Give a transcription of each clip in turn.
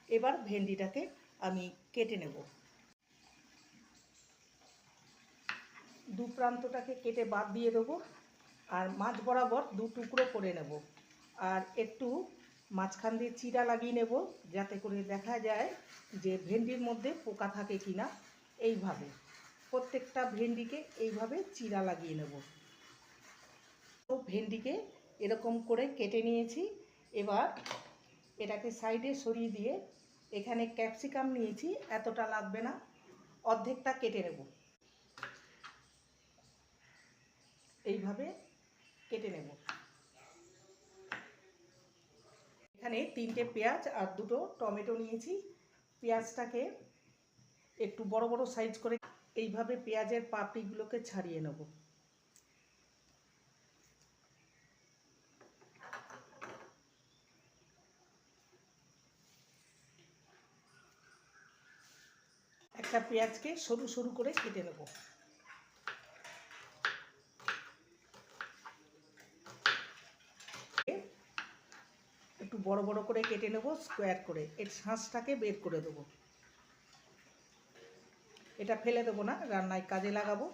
এবার ভেন্ডিটাকে আমি কেটে নেব। দু প্রান্তটাকে কেটে বাদ দিয়ে দেবো আর মাঝ বরাবর দু টুকরো করে নেব আর একটু মাঝখান দিয়ে চিরা লাগিয়ে নেব যাতে করে দেখা যায় যে ভেন্ডির মধ্যে পোকা থাকে কিনা। এইভাবে প্রত্যেকটা ভেন্ডিকে এইভাবে চিরা লাগিয়ে নেব। তো ভেন্ডিকে এরকম করে কেটে নিয়েছি। এবার এটাকে সাইডে সরিয়ে দিয়ে এখানে ক্যাপসিকাম নিয়েছি, এতটা লাগবে না, অর্ধেকটা কেটে নেব। এইভাবে কেটে নেব। এখানে 3টে পেঁয়াজ আর 2টো টমেটো নিয়েছি। পেঁয়াজটাকে একটু বড় বড় সাইজ করে এইভাবে পেঁয়াজের পাপড়িগুলোকে ছাড়িয়ে নেব। একটা পেঁয়াজকে সরু সরু করে কেটে নেব। একটু বড় বড় করে কেটে নেব, স্কোয়ার করে। এর শাঁসটাকে বের করে দেবো। এটা ফেলে দেবো না, রান্নায় কাজে লাগাবো।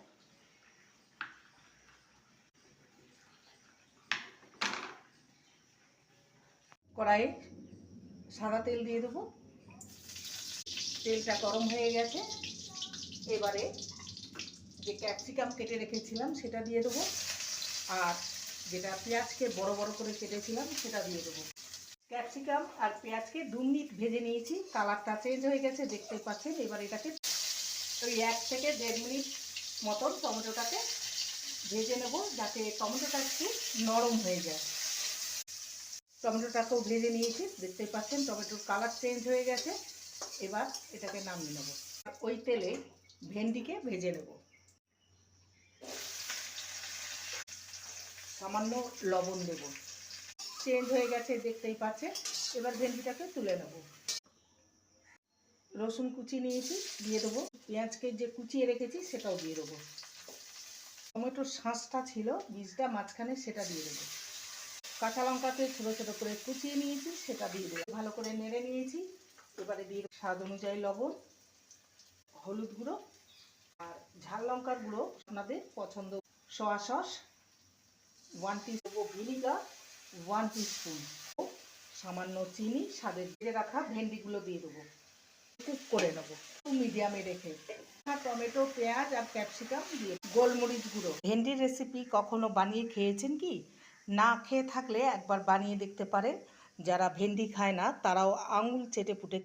কড়াইয়ে সাদা তেল দিয়ে দেবো। তেলটা গরম হয়ে গেছে। এবারে যে ক্যাপসিকাম কেটে রেখেছিলাম সেটা দিয়ে দেবো আর যেটা পেঁয়াজকে বড় বড় করে কেটেছিলাম সেটা দিয়ে দেবো। ক্যাপসিকাম আর পেঁয়াজকে 2 মিনিট ভেজে নিয়েছি, কালারটা চেঞ্জ হয়ে গেছে দেখতে পাচ্ছেন। এবার এটাকে ওই 1 থেকে 1.5 মিনিট মতন টমেটোটাকে ভেজে নেব যাতে টমেটোটা একটু নরম হয়ে যায়। টমেটোটাকেও ভেজে নিয়েছি, দেখতে পাচ্ছেন টমেটোর কালার চেঞ্জ হয়ে গেছে। এবার এটাকে নামিয়ে নেব। ওই তেলে ভেন্ডিকে ভেজে নেব। সামান্য লবণ দেব। চেঞ্জ হয়ে গেছে দেখতেই পাচ্ছেন। এবার ভেন্ডিটাকে তুলে নেব। রসুন কুচি নিয়েছি, দিয়ে দেবো। পেঁয়াজকে যে কুচিয়ে রেখেছি সেটাও দিয়ে দেবো। টমেটোর শাঁসটা ছিল, বীজটা মাঝখানে, সেটা দিয়ে দেবো। কাঁচা লঙ্কাকে ছোটো ছোটো করে কুচিয়ে নিয়েছি, সেটা দিয়ে দেবো। ভালো করে নেড়ে নিয়েছি। এবারে দিয়ে স্বাদ অনুযায়ী লবণ, হলুদ গুঁড়ো আর ঝাল লঙ্কার গুঁড়ো আপনাদের পছন্দ। Soya sauce 1 teaspoon, vinegar 1 teaspoon, সামান্য চিনি স্বাদের। দিয়ে রাখা ভেন্ডিগুলো দিয়ে দেবো। কুক করে নেবো মিডিয়ামে রেখে। টমেটো, পেঁয়াজ আর ক্যাপসিকাম দিয়ে গোলমরিচ গুঁড়ো। ভেন্ডির রেসিপি কখনো বানিয়ে খেয়েছেন কি? না খেয়ে থাকলে একবার বানিয়ে দেখতে পারেন। যারা ভেন্ডি খায় না তারাও আঙুল চেটে পুটে